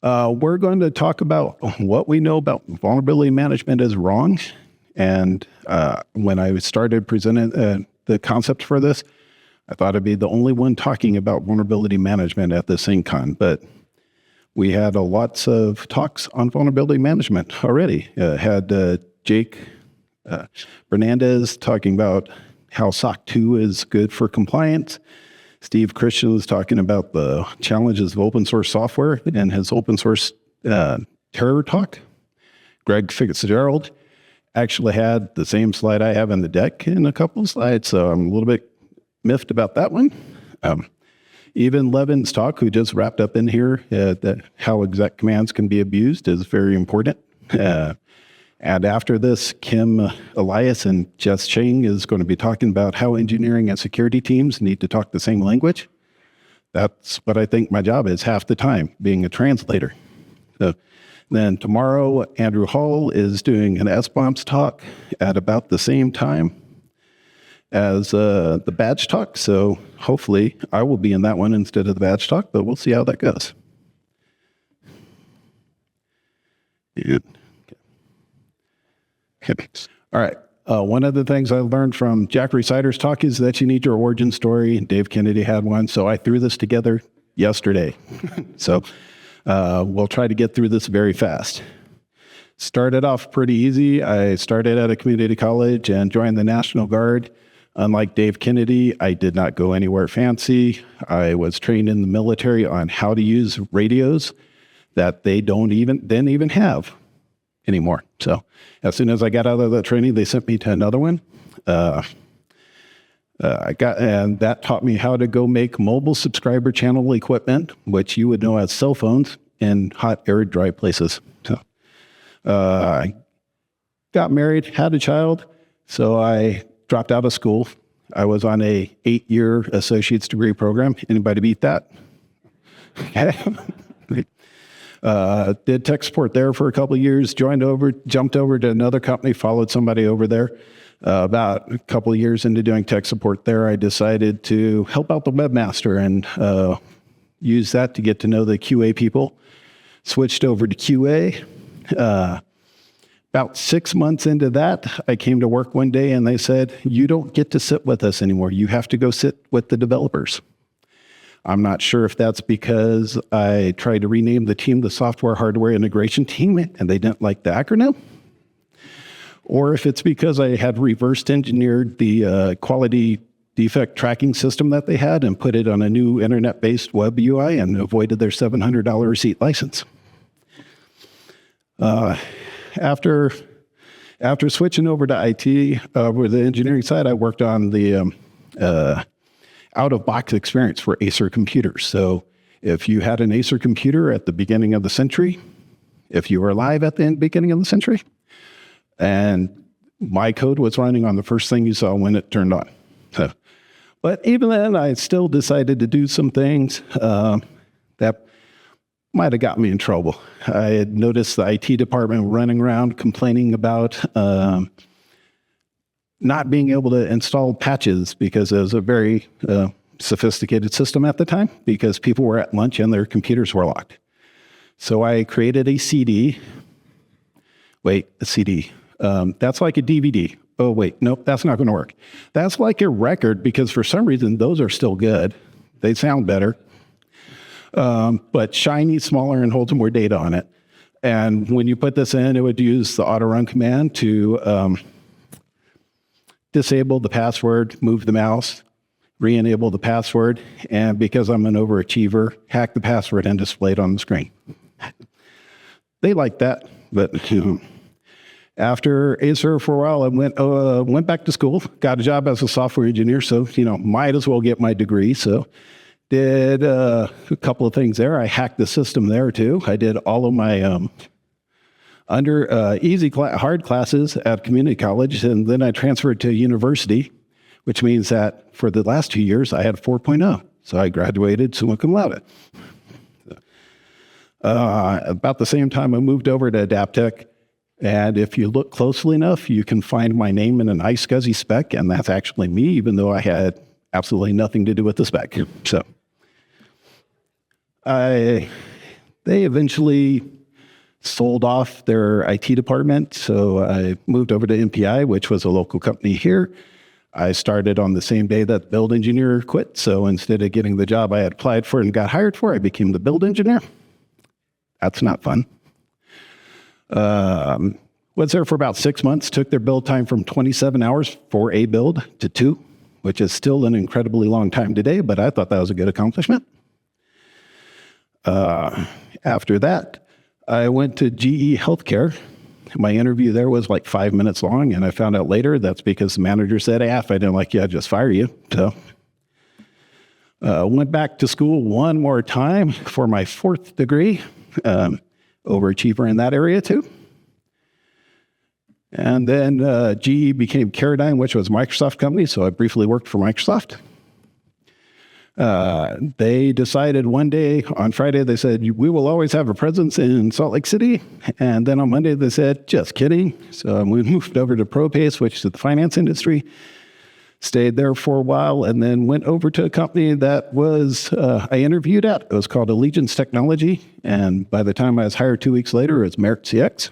We're going to talk about what we know about vulnerability management is wrong. And when I started presenting the concept for this, I thought I'd be the only one talking about vulnerability management at the SAINTCON, but we had lots of talks on vulnerability management already. Had Jake Bernandez talking about how SOC 2 is good for compliance. Steve Christian was talking about the challenges of open source software and his open source terror talk. Greg Fitzgerald actually had the same slide I have in the deck in a couple of slides, so I'm a little bit miffed about that one. Even Levin's talk, who just wrapped up in here, that how exec commands can be abused is very important. And after this, Kim Elias and Jess Chang is going to be talking about how engineering and security teams need to talk the same language. That's what I think my job is half the time, being a translator. So then tomorrow, Andrew Hall is doing an SBOMs talk at about the same time as the badge talk. So hopefully I will be in that one instead of the badge talk, but we'll see how that goes. Yeah. Okay. All right. One of the things I learned from Jack Resider's talk is that you need your origin story. Dave Kennedy had one, so I threw this together yesterday. So we'll try to get through this very fast. Started off pretty easy. I started at a community college and joined the National Guard. Unlike Dave Kennedy, I did not go anywhere fancy. I was trained in the military on how to use radios that they didn't even have anymore. So as soon as I got out of that training, they sent me to another one. And that taught me how to go make mobile subscriber channel equipment, which you would know as cell phones, in hot, arid, dry places. So I got married, had a child, so I dropped out of school. I was on a 8-year associate's degree program. Anybody beat that? Did tech support there for a couple of years, jumped over to another company, followed somebody over there. About a couple of years into doing tech support there, I decided to help out the webmaster and use that to get to know the QA people. Switched over to QA. About 6 months into that, I came to work one day and they said, "You don't get to sit with us anymore. You have to go sit with the developers." I'm not sure if that's because I tried to rename the team the Software Hardware Integration Team and they didn't like the acronym, or if it's because I had reversed engineered the quality defect tracking system that they had and put it on a new internet-based web UI and avoided their $700 receipt license. After switching over to IT, with the engineering side, I worked on the out-of-box experience for Acer computers. So if you had an Acer computer at the beginning of the century, if you were alive at the beginning of the century, and my code was running on the first thing you saw when it turned on. So, but even then, I still decided to do some things that might have got me in trouble. I had noticed the IT department running around complaining about not being able to install patches because it was a very sophisticated system at the time because people were at lunch and their computers were locked. So I created a CD. Wait, a CD. That's like a DVD. Oh, wait, nope, that's not going to work. That's like a record because for some reason, those are still good. They sound better. But shiny, smaller, and holds more data on it. And when you put this in, it would use the auto run command to disable the password, move the mouse, re-enable the password, and because I'm an overachiever, hack the password and display it on the screen. They liked that, but after Acer for a while, I went back to school, got a job as a software engineer, so might as well get my degree. So did a couple of things there. I hacked the system there too. I did all of my hard classes at community college, and then I transferred to university, which means that for the last 2 years, I had 4.0. So I graduated summa cum laude. About the same time, I moved over to Adaptec, and if you look closely enough, you can find my name in an iSCSI spec, and that's actually me, even though I had absolutely nothing to do with the spec. So I They eventually sold off their IT department, so I moved over to MPI, which was a local company here. I started on the same day that the build engineer quit, so instead of getting the job I had applied for and got hired for, I became the build engineer. That's not fun. Was there for about 6 months, took their build time from 27 hours for a build to 2, which is still an incredibly long time today, but I thought that was a good accomplishment. After that, I went to GE Healthcare. My interview there was like 5 minutes long, and I found out later that's because the manager said, if I didn't like you, I'd just fire you. So went back to school one more time for my 4th degree, overachiever in that area too. And then GE became Ceradyne, which was a Microsoft company, so I briefly worked for Microsoft. They decided one day on Friday, they said, we will always have a presence in Salt Lake City. And then on Monday, they said, just kidding. So we moved over to ProPace, which is the finance industry, stayed there for a while, and then went over to a company that was, I interviewed at. It was called Allegiance Technology. And by the time I was hired 2 weeks later, it was Merit CX.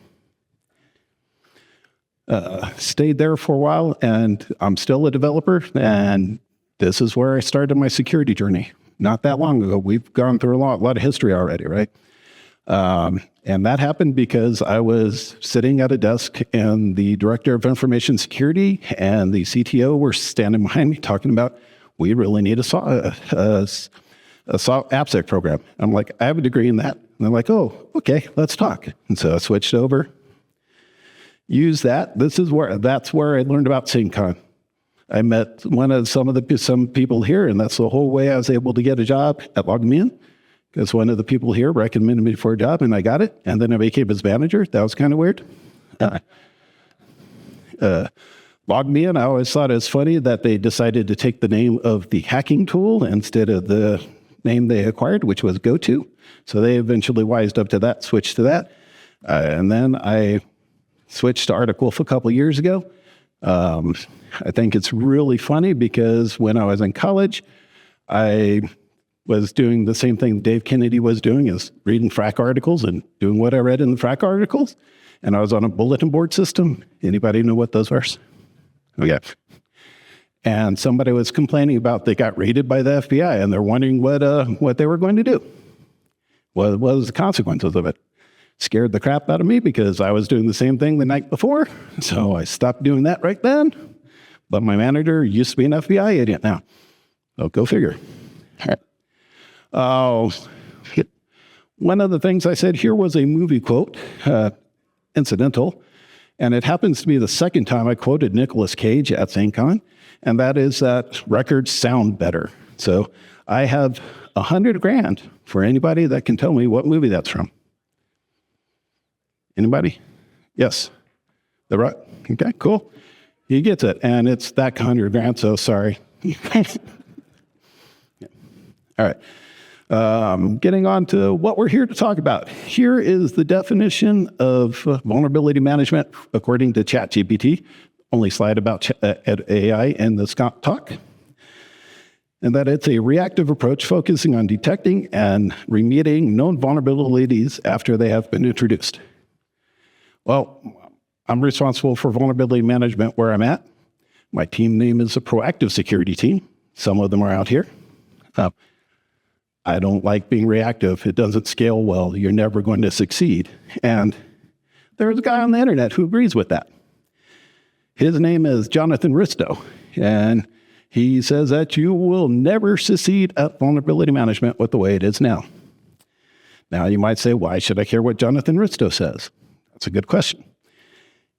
Stayed there for a while, and I'm still a developer, and this is where I started my security journey. Not that long ago. We've gone through a lot of history already, right? And that happened because I was sitting at a desk, and the director of information security and the CTO were standing behind me talking about, we really need a AppSec program. I'm like, I have a degree in that. And they're like, oh, okay, let's talk. And so I switched over, used that. That's where I learned about SAINTCON. I met some people here, and that's the whole way I was able to get a job at LogMeIn, because one of the people here recommended me for a job, and I got it. And then I became his manager. That was kind of weird. LogMeIn, I always thought it was funny that they decided to take the name of the hacking tool instead of the name they acquired, which was GoTo. So they eventually wised up to that, switched to that. And then I switched to Arctic Wolf a couple of years ago. I think it's really funny because when I was in college, I was doing the same thing Dave Kennedy was doing, is reading FRAC articles and doing what I read in the FRAC articles. And I was on a bulletin board system. Anybody know what those are? Okay. And somebody was complaining about they got raided by the FBI, and they're wondering what they were going to do. What was the consequences of it? Scared the crap out of me because I was doing the same thing the night before. So I stopped doing that right then. But my manager used to be an FBI agent now. So go figure. All right. One of the things I said here was a movie quote, incidental. And it happens to be the second time I quoted Nicolas Cage at SAINTCON. And that is that records sound better. So I have $100,000 for anybody that can tell me what movie that's from. Anybody? Yes. Okay, cool. He gets it, and it's that $100,000, so sorry. All right. Getting on to what we're here to talk about. Here is the definition of vulnerability management according to ChatGPT. Only slide about AI in this talk. And that it's a reactive approach focusing on detecting and remediating known vulnerabilities after they have been introduced. Well, I'm responsible for vulnerability management where I'm at. My team name is the Proactive Security Team. Some of them are out here. I don't like being reactive. It doesn't scale well. You're never going to succeed. And there's a guy on the internet who agrees with that. His name is Jonathan Risto, and he says that you will never succeed at vulnerability management with the way it is now. Now, you might say, why should I care what Jonathan Risto says? That's a good question.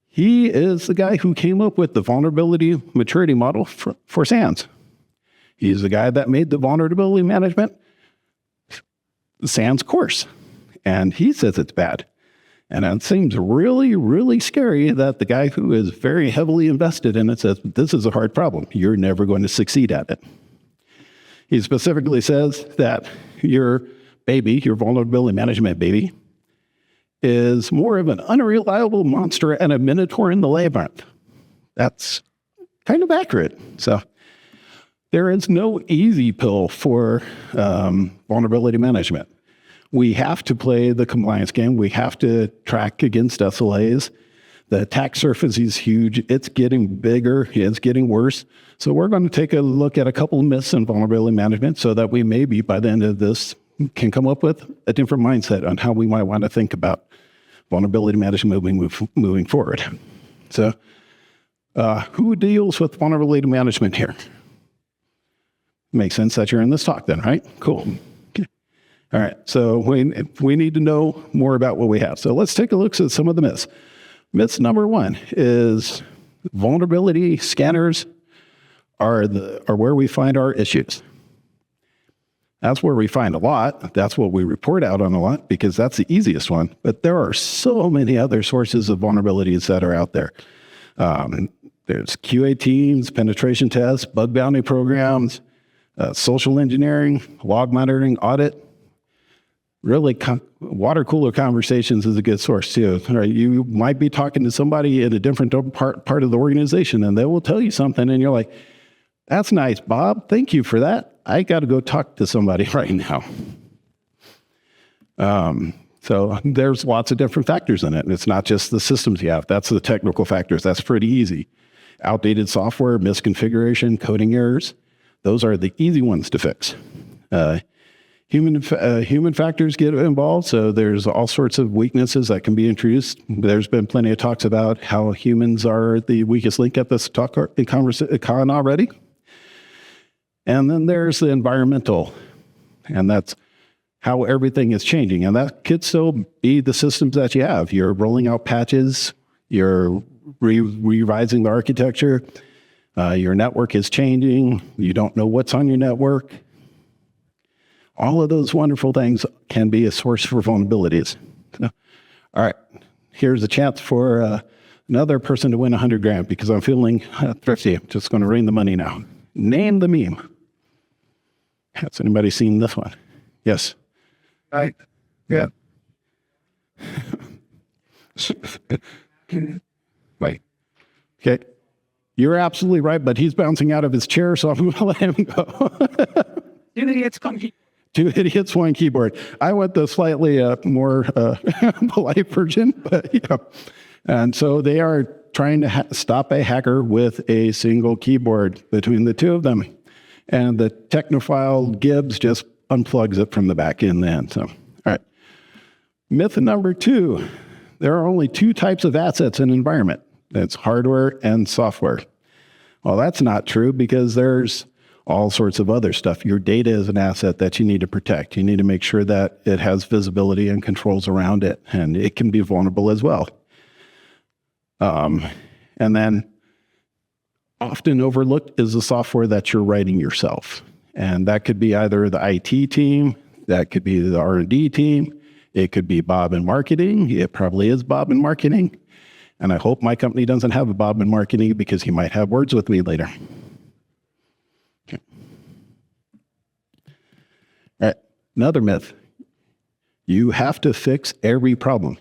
He is the guy who came up with the vulnerability maturity model for SANS. He's the guy that made the vulnerability management SANS course. And he says it's bad. And it seems really, really scary that the guy who is very heavily invested in it says, this is a hard problem. You're never going to succeed at it. He specifically says that your baby, your vulnerability management baby, is more of an unreliable monster and a minotaur in the labyrinth. That's kind of accurate. So there is no easy pill for vulnerability management. We have to play the compliance game. We have to track against SLAs. The attack surface is huge. It's getting bigger. It's getting worse. So we're going to take a look at a couple of myths in vulnerability management so that we maybe by the end of this can come up with a different mindset on how we might want to think about vulnerability management moving forward. So who deals with vulnerability management here? Makes sense that you're in this talk then, right? Cool. Okay. All right. So we need to know more about what we have. So let's take a look at some of the myths. Myth number one is vulnerability scanners are where we find our issues. That's where we find a lot. That's what we report out on a lot because that's the easiest one. But there are so many other sources of vulnerabilities that are out there. There's QA teams, penetration tests, bug bounty programs, social engineering, log monitoring, audit. Really, water cooler conversations is a good source too. Right? You might be talking to somebody in a different part of the organization, and they will tell you something, and you're like, "That's nice, Bob. Thank you for that. I got to go talk to somebody right now." So there's lots of different factors in it, and it's not just the systems you have. That's the technical factors. That's pretty easy. Outdated software, misconfiguration, coding errors. Those are the easy ones to fix. Human factors get involved, so there's all sorts of weaknesses that can be introduced. There's been plenty of talks about how humans are the weakest link at this con already. And then there's the environmental, and that's how everything is changing. And that could still be the systems that you have. You're rolling out patches, you're revising the architecture, your network is changing, you don't know what's on your network. All of those wonderful things can be a source for vulnerabilities. So, all right, here's a chance for another person to win $100 because I'm feeling thrifty. I'm just going to rain the money now. Name the meme. Has anybody seen this one? Yes. Yeah. Wait. Okay. You're absolutely right, but he's bouncing out of his chair, so I'm going to let him go. Two idiots, one keyboard. I went the slightly more polite version, but yeah. And so they are trying to stop a hacker with a single keyboard between the two of them. And the technophile Gibbs just unplugs it from the back end then. So, all right. Myth number two, there are only two types of assets in an environment. That's hardware and software. Well, that's not true because there's all sorts of other stuff. Your data is an asset that you need to protect. You need to make sure that it has visibility and controls around it, and it can be vulnerable as well. And then often overlooked is the software that you're writing yourself. And that could be either the IT team, that could be the R&D team, it could be Bob in marketing. It probably is Bob in marketing. And I hope my company doesn't have a Bob in marketing because he might have words with me later. Okay. All right, another myth. You have to fix every problem.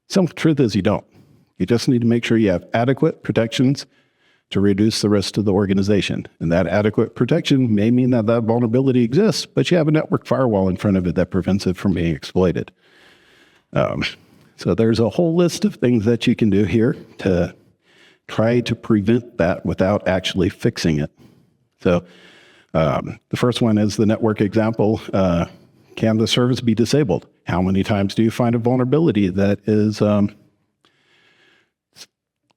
Some truth is you don't. You just need to make sure you have adequate protections to reduce the risk to the organization. And that adequate protection may mean that that vulnerability exists, but you have a network firewall in front of it that prevents it from being exploited. So there's a whole list of things that you can do here to try to prevent that without actually fixing it. So the first one is the network example. Can the service be disabled? How many times do you find a vulnerability that is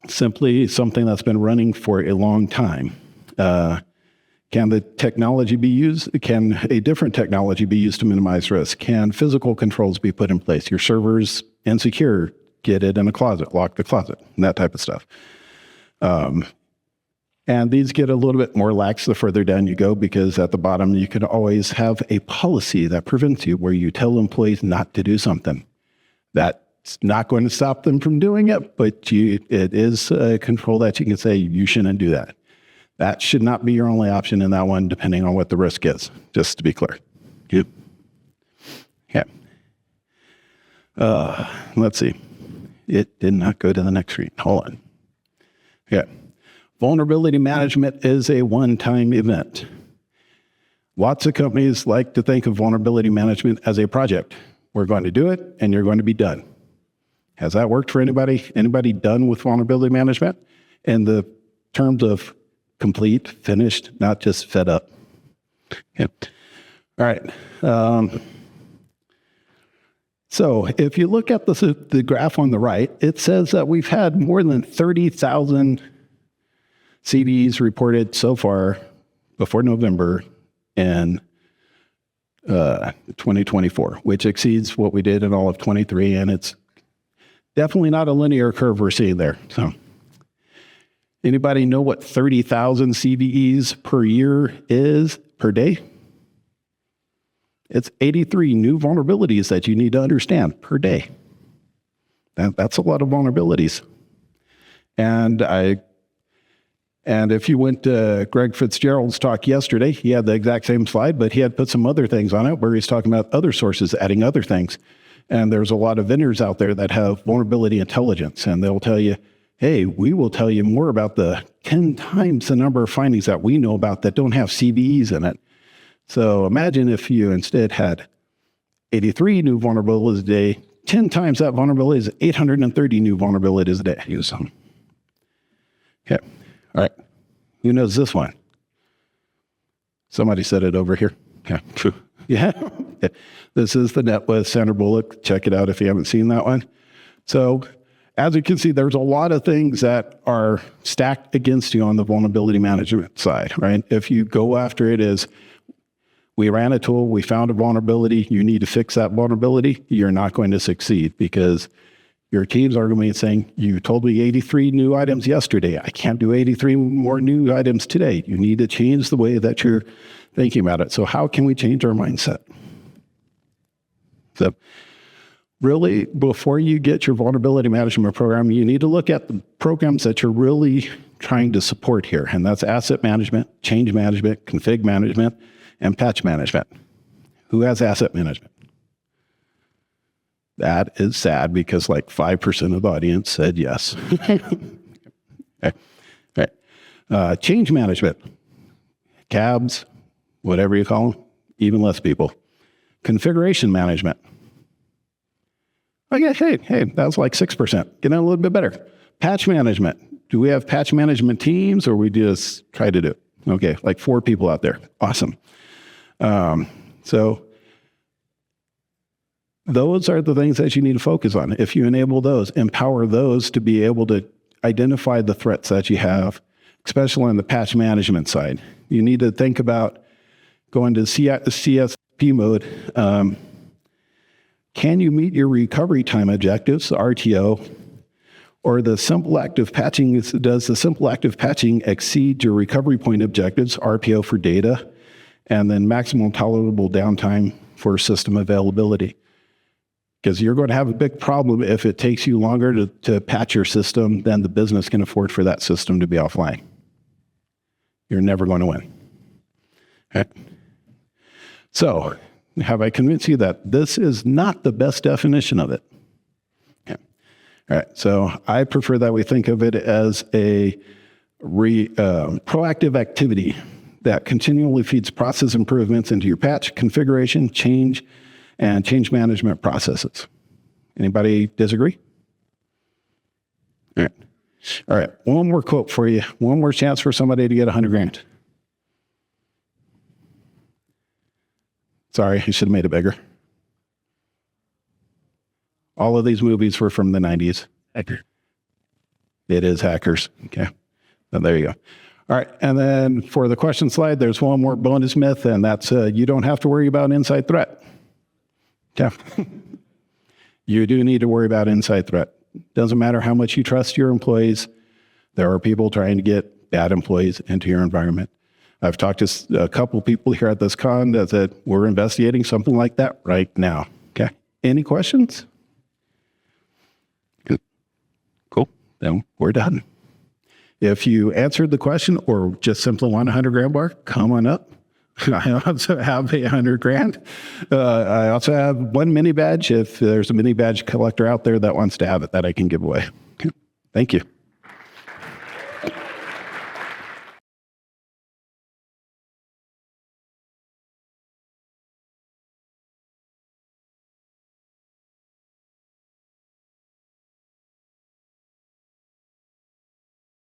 simply something that's been running for a long time? Can the technology be used? Can a different technology be used to minimize risk? Can physical controls be put in place? Your server's insecure, get it in a closet, lock the closet, and that type of stuff. And these get a little bit more lax the further down you go, because at the bottom, you can always have a policy that prevents you, where you tell employees not to do something. That's not going to stop them from doing it, but it is a control that you can say, you shouldn't do that. That should not be your only option in that one, depending on what the risk is, just to be clear. Yep. Okay. Let's see. It did not go to the next screen. Hold on. Okay. Vulnerability management is a one-time event. Lots of companies like to think of vulnerability management as a project. We're going to do it, and you're going to be done. Has that worked for anybody? Anybody done with vulnerability management? In the terms of complete, finished, not just fed up. Okay. All right. So if you look at the graph on the right, it says that we've had more than 30,000 CVEs reported so far before November in 2024, which exceeds what we did in all of 23, and it's definitely not a linear curve we're seeing there. So, anybody know what 30,000 CVEs per year is per day? It's 83 new vulnerabilities that you need to understand per day. That's a lot of vulnerabilities. And if you went to Greg Fitzgerald's talk yesterday, he had the exact same slide, but he had put some other things on it where he's talking about other sources, adding other things. And there's a lot of vendors out there that have vulnerability intelligence, and they'll tell you, hey, we will tell you more about the 10 times the number of findings that we know about that don't have CVEs in it. So imagine if you instead had 83 new vulnerabilities a day, 10 times that vulnerability is 830 new vulnerabilities a day. Use them. Okay. All right. Who knows this one? Somebody said it over here. Okay. Yeah. This is the net with Sandra Bullock. Check it out if you haven't seen that one. So as you can see, there's a lot of things that are stacked against you on the vulnerability management side, right? If you go after it as we ran a tool, we found a vulnerability, you need to fix that vulnerability, you're not going to succeed because your teams are going to be saying, you told me 83 new items yesterday. I can't do 83 more new items today. You need to change the way that you're thinking about it. So how can we change our mindset? So really, before you get your vulnerability management program, you need to look at the programs that you're really trying to support here. And that's asset management, change management, config management, and patch management. Who has asset management? That is sad because like 5% of the audience said yes. Okay. Okay. Change management, cabs, whatever you call them, even less people. Configuration management. Okay, hey, that was like 6%. Getting a little bit better. Patch management. Do we have patch management teams or we just try to do it? Okay, like 4 people out there. Awesome. So those are the things that you need to focus on. If you enable those, empower those to be able to identify the threats that you have, especially on the patch management side. You need to think about going to CSP mode. Can you meet your recovery time objectives, RTO, or the simple active patching? Does the simple active patching exceed your recovery point objectives, RPO for data, and then maximum tolerable downtime for system availability? Because you're going to have a big problem if it takes you longer to patch your system than the business can afford for that system to be offline. You're never going to win. Okay. So, have I convinced you that this is not the best definition of it? Okay. All right. So, I prefer that we think of it as a proactive activity that continually feeds process improvements into your patch, configuration, change, and change management processes. Anybody disagree? All right. All right. One more quote for you. One more chance for somebody to get $100,000. Sorry, I should have made it bigger. All of these movies were from the 90s. Hacker. It is Hackers. Okay. So there you go. All right. And then for the question slide, there's one more bonus myth, and that's you don't have to worry about inside threat. Okay. You do need to worry about inside threat. Doesn't matter how much you trust your employees. There are people trying to get bad employees into your environment. I've talked to a couple people here at this con that said we're investigating something like that right now. Okay. Any questions? Good. Cool. Then we're done. If you answered the question or just simply want a $100,000 bar, come on up. I also have a $100,000. I also have one mini badge if there's a mini badge collector out there that wants to have it that I can give away. Thank you.